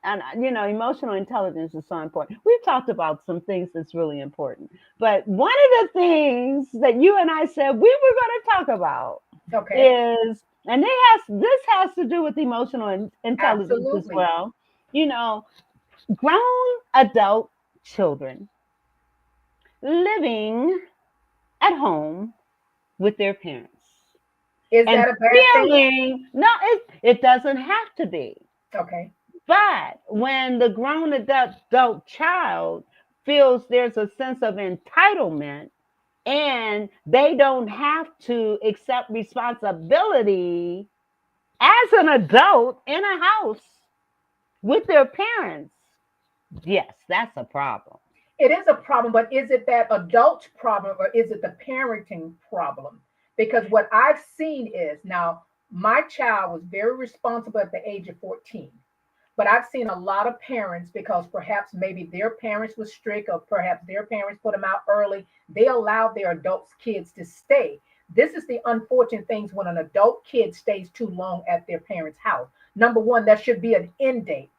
and emotional intelligence is so important. We've talked about some things that's really important, but one of the things that you and I said we were going to talk about Okay. is, and this has to do with emotional intelligence as Absolutely. well. You know, grown adult children living at home with their parents Is and that a bad thing? feeling, no, it doesn't have to be. Okay. But when the grown adult child feels there's a sense of entitlement and they don't have to accept responsibility as an adult in a house with their parents, yes, that's a problem. It is a problem, but is it that adult problem or is it the parenting problem? Because what I've seen is now my child was very responsible at the age of 14. But I've seen a lot of parents, because perhaps maybe their parents were strict or perhaps their parents put them out early, they allowed their adult kids to stay. This is the unfortunate things when an adult kid stays too long at their parents' house. Number one, there should be an end date.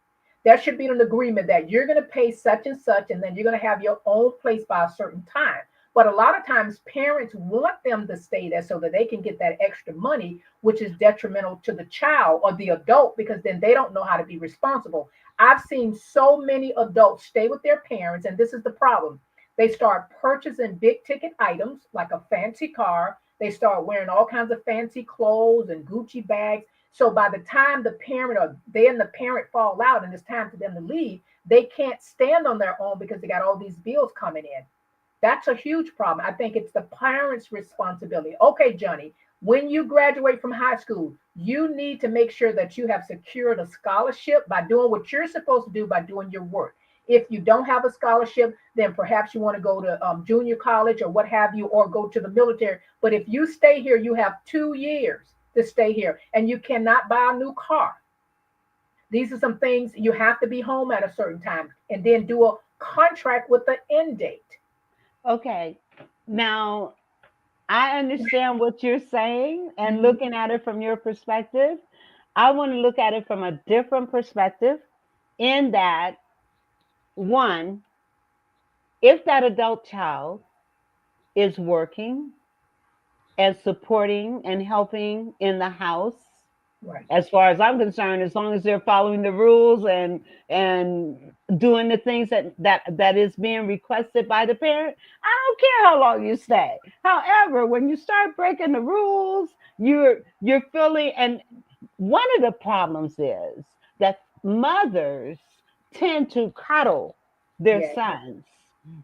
There should be an agreement that you're going to pay such, and then you're going to have your own place by a certain time. But a lot of times parents want them to stay there so that they can get that extra money, which is detrimental to the child or the adult, because then they don't know how to be responsible. I've seen so many adults stay with their parents, and this is the problem. They start purchasing big ticket items like a fancy car. They start wearing all kinds of fancy clothes and Gucci bags. So by the time the parent or they and the parent fall out and it's time for them to leave, they can't stand on their own because they got all these bills coming in. That's a huge problem. I think it's the parents' responsibility. Okay, Johnny, when you graduate from high school, you need to make sure that you have secured a scholarship by doing what you're supposed to do by doing your work. If you don't have a scholarship, then perhaps you want to go to junior college or what have you, or go to the military. But if you stay here, you have 2 years to stay here, and you cannot buy a new car. These are some things you have to be home at a certain time, and then do a contract with the end date. Okay. Now, I understand what you're saying and Mhm. looking at it from your perspective. I want to look at it from a different perspective, in that, one, if that adult child is working and supporting and helping in the house, Right. as far as I'm concerned, as long as they're following the rules and doing the things that is being requested by the parent, I don't care how long you stay. However, when you start breaking the rules, you're feeling, and one of the problems is that mothers tend to coddle their Yeah. sons.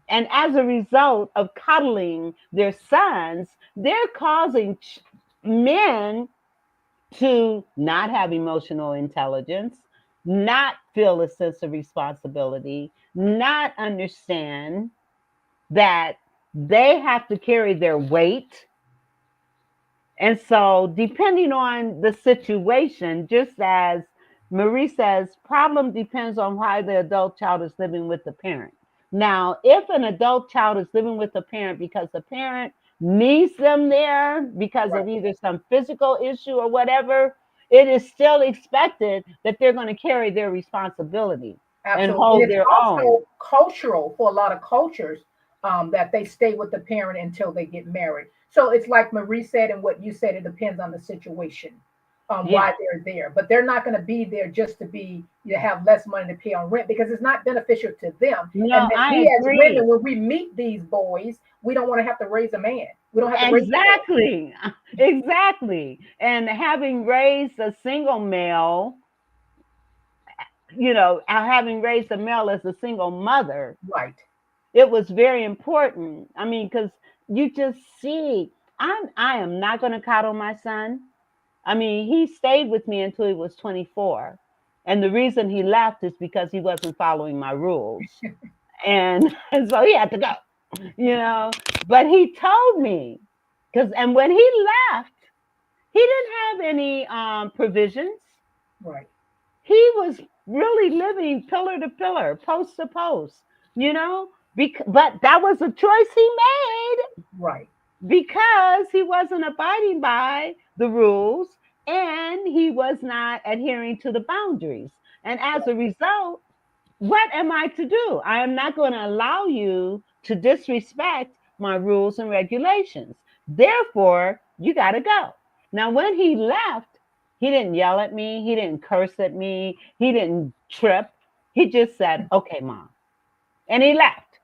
And as a result of coddling their sons, they're causing men to not have emotional intelligence, not feel a sense of responsibility, not understand that they have to carry their weight. And so, depending on the situation, just as Marie says, problem depends on why the adult child is living with the parent. Now, if an adult child is living with the parent because the parent needs them there because Right. of either some physical issue or whatever, it is still expected that they're going to carry their responsibility and Absolutely. And hold it's their own. also cultural for a lot of cultures, that they stay with the parent until they get married. So it's like Marie said, and what you said, it depends on the situation, Yeah. why they're there. But they're not going to be there just to be, you have less money to pay on rent, because it's not beneficial to them. And No, then I we as agree. women, when we meet these boys, we don't want to have to raise a man. We don't have to raise a man. Exactly. Exactly. And having raised a single male, having raised a male as a single mother, Right. it was very important. I mean, because you just see, I am not going to coddle my son. I mean, he stayed with me until he was 24. And the reason he left is because he wasn't following my rules. And, and so he had to go, you know. But he told me, and when he left, He didn't have any provisions. Right. He was really living pillar to pillar, post to post, you know? But that was a choice he made Right. because he wasn't abiding by the rules and he was not adhering to the boundaries. And as a Right. result, what am I to do? I am not going to allow you to disrespect my rules and regulations. Therefore, you got to go. Now, when he left, he didn't yell at me. He didn't curse at me. He didn't trip. He just said, okay, mom. And he left.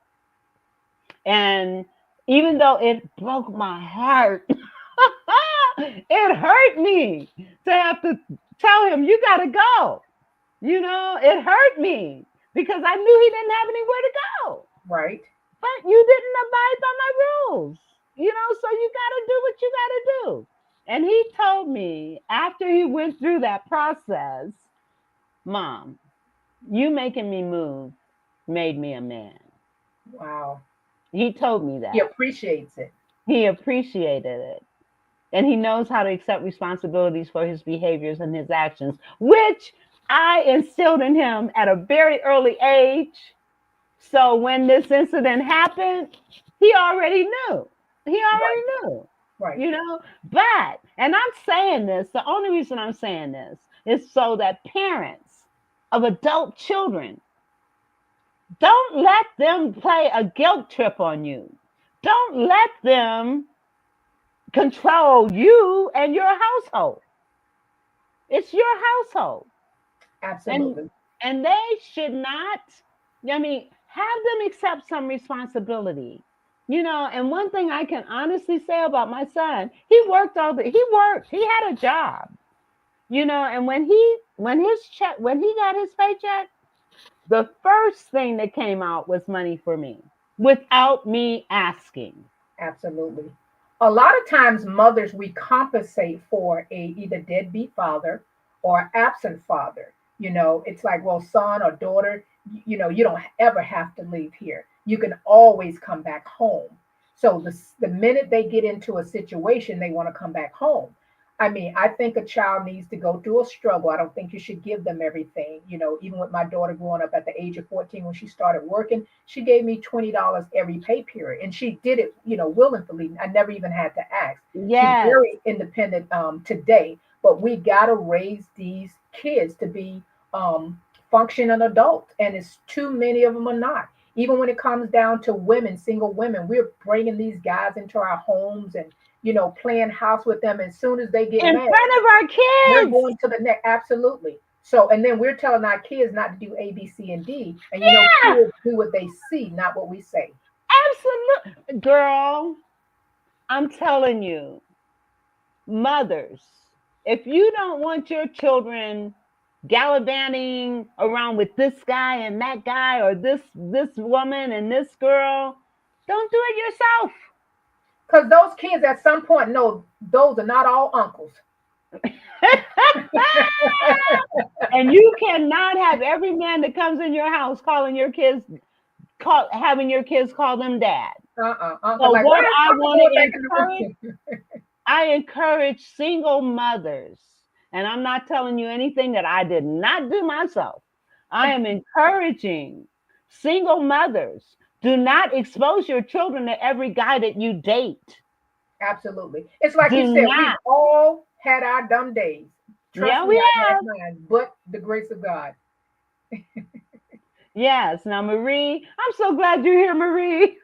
And even though it broke my heart, it hurt me to have to tell him, you got to go. You know, it hurt me because I knew he didn't have anywhere to go. Right. But you didn't abide by my rules, you know, so you got to do what you got to do. And he told me after he went through that process, Mom, you making me move made me a man. Wow. He told me He that. appreciates it. He appreciated it. And he knows how to accept responsibilities for his behaviors and his actions, which I instilled in him at a very early age. So when this incident happened, he already knew. He Right. already knew, Right. you know. But, and I'm saying this, the only reason I'm saying this is so that parents of adult children don't let them play a guilt trip on you. Don't let them control you and your household. It's your household. And Absolutely. and they should not, I mean, have them accept some responsibility. You know, and one thing I can honestly say about my son, he worked, he had a job, you know, and when he got his paycheck, the first thing that came out was money for me without me asking. Absolutely. A lot of times, mothers, we compensate for a either deadbeat father or absent father. You know, it's like, well, son or daughter, you don't ever have to leave here. You can always come back home. So the minute they get into a situation, they want to come back home. I mean, I think a child needs to go through a struggle. I don't think you should give them everything. You know, even with my daughter growing up at the age of 14, when she started working, she gave me $20 every pay period. And she did it, willingly. I never even had to ask. She's Yes. very independent today, but we got to raise these kids to be functioning adults. And it's too many of them are not. Even when it comes down to women, single women, we're bringing these guys into our homes and playing house with them. As soon as they get In married, front of our they're kids. going to the next. Absolutely. So, and then we're telling our kids not to do A, B, C, and D. And Yeah, kids do what they see, not what we say. absolutely. Girl, I'm telling you, mothers, if you don't want your children gallivanting around with this guy and that guy or this woman and this girl, don't do it yourself. Because those kids at some point know those are not all uncles. And you cannot have every man that comes in your house having your kids call them dad. Uncle, So like, what where's I Uncle want going to back in the encourage, room? I encourage single mothers, and I'm not telling you anything that I did not do myself. I am encouraging single mothers. Do not expose your children to every guy that you date. Absolutely. It's like you Do said, we've not. all had our dumb days. Trust Yeah, me, we I had have. mine, but the grace of God. Yes. Now, Marie, I'm so glad you're here, Marie.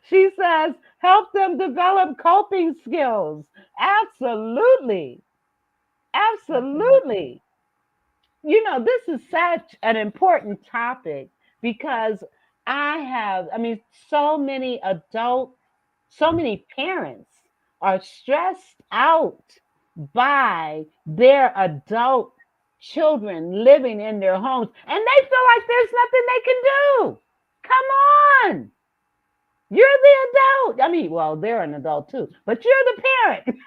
She says, help them develop coping skills. Absolutely. Absolutely. Absolutely. You know, this is such an important topic because I mean, so many parents are stressed out by their adult children living in their homes and they feel like there's nothing they can do. Come on. You're the adult. I mean, well, they're an adult too, but you're the parent. It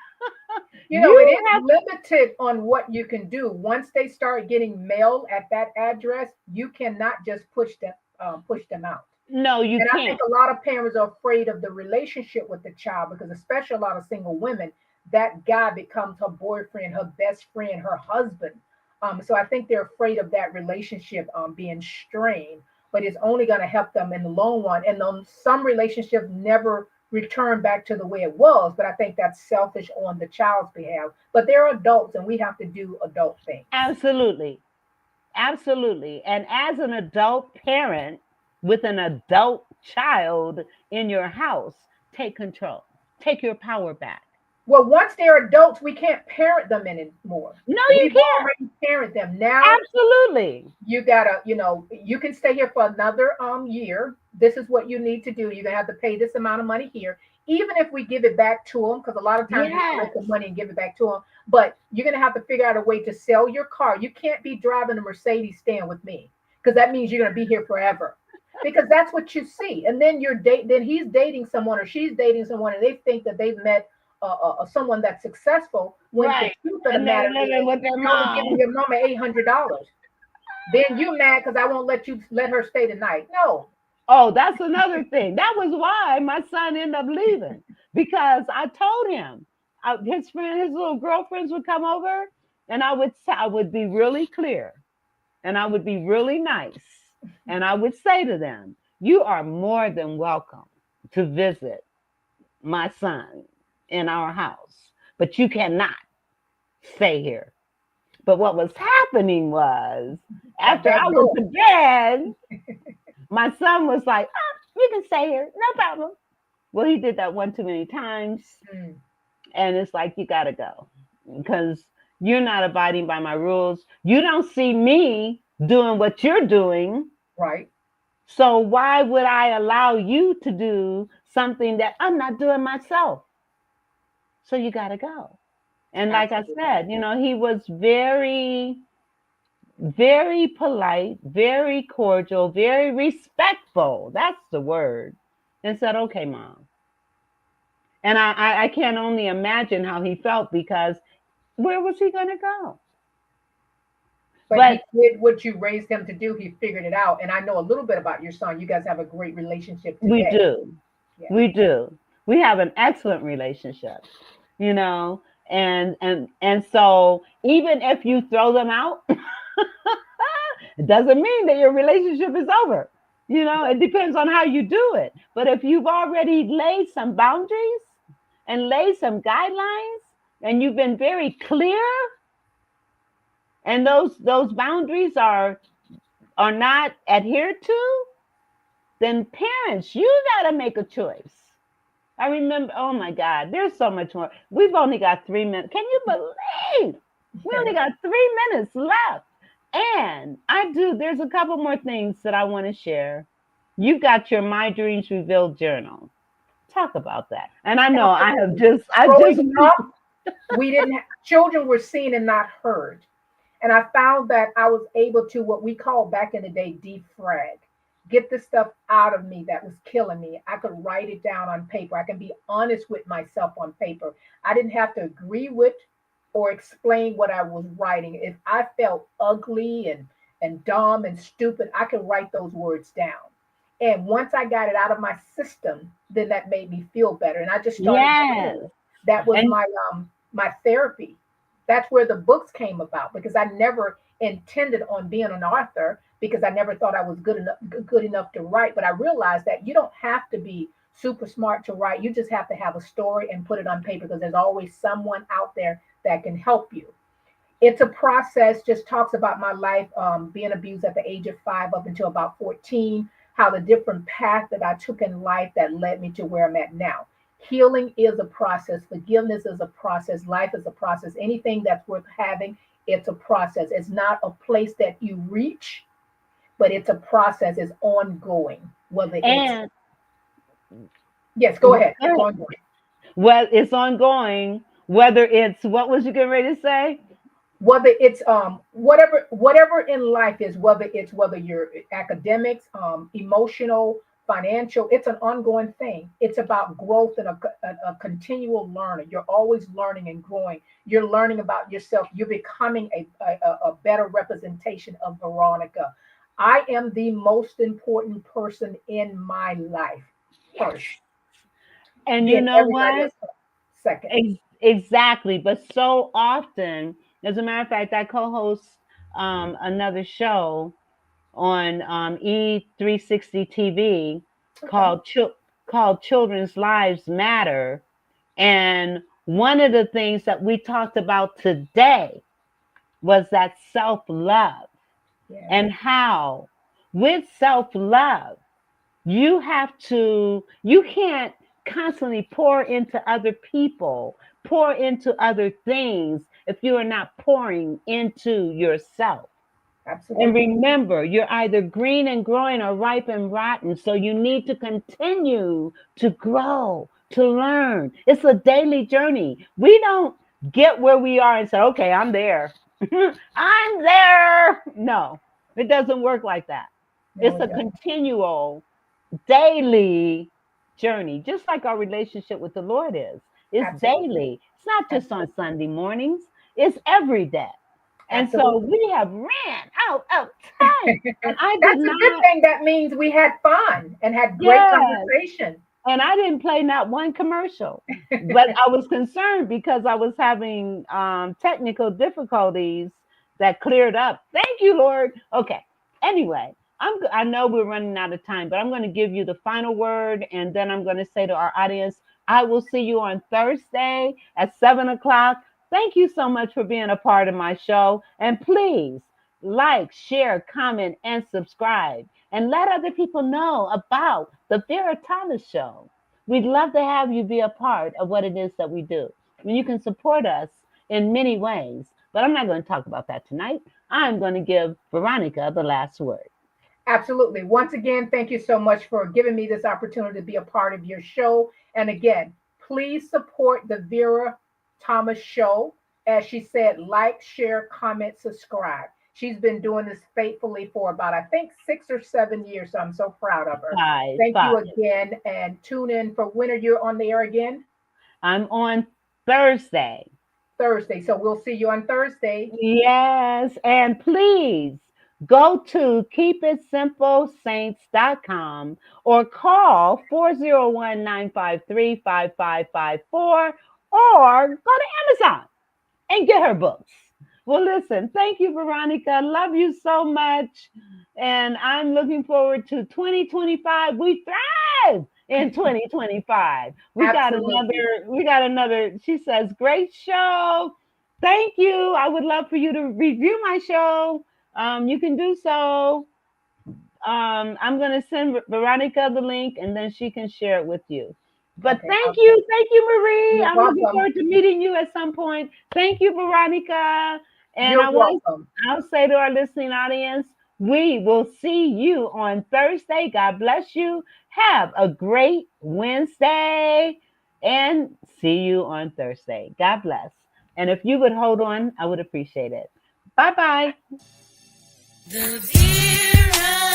You is have limited on what you can do. Once they start getting mail at that address, you cannot just push them out. no, you And I think can't. a lot of parents are afraid of the relationship with the child because, especially a lot of single women, that guy becomes her boyfriend, her best friend, her husband. So I think they're afraid of that relationship being strained, but it's only going to help them in the long run. And some relationships never return back to the way it was, but I think that's selfish on the child's behalf. But they're adults, and we have to do adult things. Absolutely. Absolutely. And as an adult parent with an adult child in your house, take control, take your power back. Well, once they're adults, we can't parent them anymore. No, you We've can't. already parented them. Now Absolutely. you gotta, you can stay here for another year. This is what you need to do. You're gonna have to pay this amount of money here, even if we give it back to them, because a lot of times we Yes. collect the money and give it back to them. But you're gonna have to figure out a way to sell your car. You can't be driving a Mercedes staying with me, because that means you're gonna be here forever. Because that's what you see, and then then he's dating someone or she's dating someone, and they think that they've met someone that's successful. When the Right. truth of the And they're matter living is, with their you're only giving mom. your mama $800. Then you mad because I won't let her stay tonight. No. Oh, that's another thing. That was why my son ended up leaving, because I told him his little girlfriends would come over, and I would be really clear, and I would be really nice, and I would say to them, "You are more than welcome to visit my son in our house, but you cannot stay here." But what was happening was, That after back I went door. to bed, my son was like, "You can stay here, no problem." Well, he did that one too many times, Mm, and it's like, you gotta go, because you're not abiding by my rules. You don't see me doing what you're doing, right. so why would I allow you to do something that I'm not doing myself? So you gotta go. And like I Absolutely. said, he was very, very polite, very cordial, very respectful. That's the word. And said, "Okay, mom." And I can't only imagine how he felt, because where was he going to go? But But he did what you raised him to do. He figured it out. And I know a little bit about your son. You guys have a great relationship we today. do. Yeah. We do. We have an excellent relationship, you know, and so even if you throw them out, it doesn't mean that your relationship is over. It depends on how you do it. But if you've already laid some boundaries and laid some guidelines, and you've been very clear, and those boundaries are not adhered to, then parents, you got to make a choice. I remember, oh my God, there's so much more. We've only got 3 minutes. Can you believe we only got 3 minutes left? And there's a couple more things that I want to share. You've got your My Dreams Revealed journal. Talk about that. And I know Absolutely. I just, Growing up, we didn't have, children were seen and not heard. And I found that I was able to, what we call back in the day, defrag, get the stuff out of me that was killing me. I could write it down on paper. I can be honest with myself on paper. I didn't have to agree with or explain what I was writing. If I felt ugly and dumb and stupid, I could write those words down. And once I got it out of my system, then that made me feel better. And I just started doing yes. it. That was And my therapy. That's where the books came about, because I never intended on being an author, because I never thought I was good enough to write. But I realized that you don't have to be super smart to write. You just have to have a story and put it on paper, because there's always someone out there that can help you. It's a process. Just talks about my life, being abused at the age of 5 up until about 14, how the different path that I took in life that led me to where I'm at now. Healing is a process. Forgiveness is a process. Life is a process. Anything that's worth having, it's a process. It's not a place that you reach, but it's a process. It's ongoing. Whether it's, and yes, go ahead. It's ongoing. well, it's ongoing. Whether it's, what was you getting ready to say? Whether it's whatever in life is, whether you're academics, emotional, financial, it's an ongoing thing. It's about growth and a continual learner. You're always learning and growing. You're learning about yourself. You're becoming a better representation of Veronica. I am the most important person in my life Yes. first. And you Then know everybody what? else comes second. Exactly. But so often, as a matter of fact, I co-host another show on E360 TV Okay. called called Children's Lives Matter. And one of the things that we talked about today was that self-love, Yes. and how with self-love you can't constantly pour into other people, pour into other things if you are not pouring into yourself. And Absolutely. remember, you're either green and growing or ripe and rotten. So you need to continue to grow, to learn. It's a daily journey. We don't get where we are and say, okay, I'm there. I'm there. No, it doesn't work like that. No, It's it a doesn't. continual daily journey, just like our relationship with the Lord is. It's Absolutely. daily. It's not just on Absolutely. Sunday mornings, it's every day. And so Absolutely. we have ran out of time. And I did That's a good not, thing. That means we had fun and had great yes. conversation. And I didn't play not one commercial. But I was concerned because I was having technical difficulties that cleared up. Thank you, Lord. Okay. Anyway, I know we're running out of time, but I'm going to give you the final word, and then I'm going to say to our audience, I will see you on Thursday at 7 o'clock. Thank you so much for being a part of my show. And please like, share, comment, and subscribe, and let other people know about the Vera Show. We'd love to have you be a part of what it is that we do. And you can support us in many ways, but I'm not going to talk about that tonight. I'm going to give Veronica the last word. Absolutely. Once again, thank you so much for giving me this opportunity to be a part of your show. And again, please support the Vera Thomas Show. As she said, like, share, comment, subscribe. She's been doing this faithfully for about, I think, 6 or 7 years. So I'm so proud of her. Five, Thank you five. again. And tune in for when are you on the air again? I'm on Thursday. Thursday. So we'll see you on Thursday. Yes, and please go to keepitsimple.saints.com or call 401-953-5554, or go to Amazon and get her books. Well, listen, thank you, Veronica. Love you so much. And I'm looking forward to 2025. We thrive in 2025. Absolutely. We got another, she says, great show. Thank you. I would love for you to review my show. You can do so. I'm going to send Veronica the link, and then she can share it with you. But Okay. thank you, Marie. You're I'm looking welcome. forward to meeting you at some point. Thank you, Veronica. And You're welcome. I'll say to our listening audience, we will see you on Thursday. God bless you. Have a great Wednesday, and see you on Thursday. God bless. And if you would hold on, I would appreciate it. Bye bye. The Vera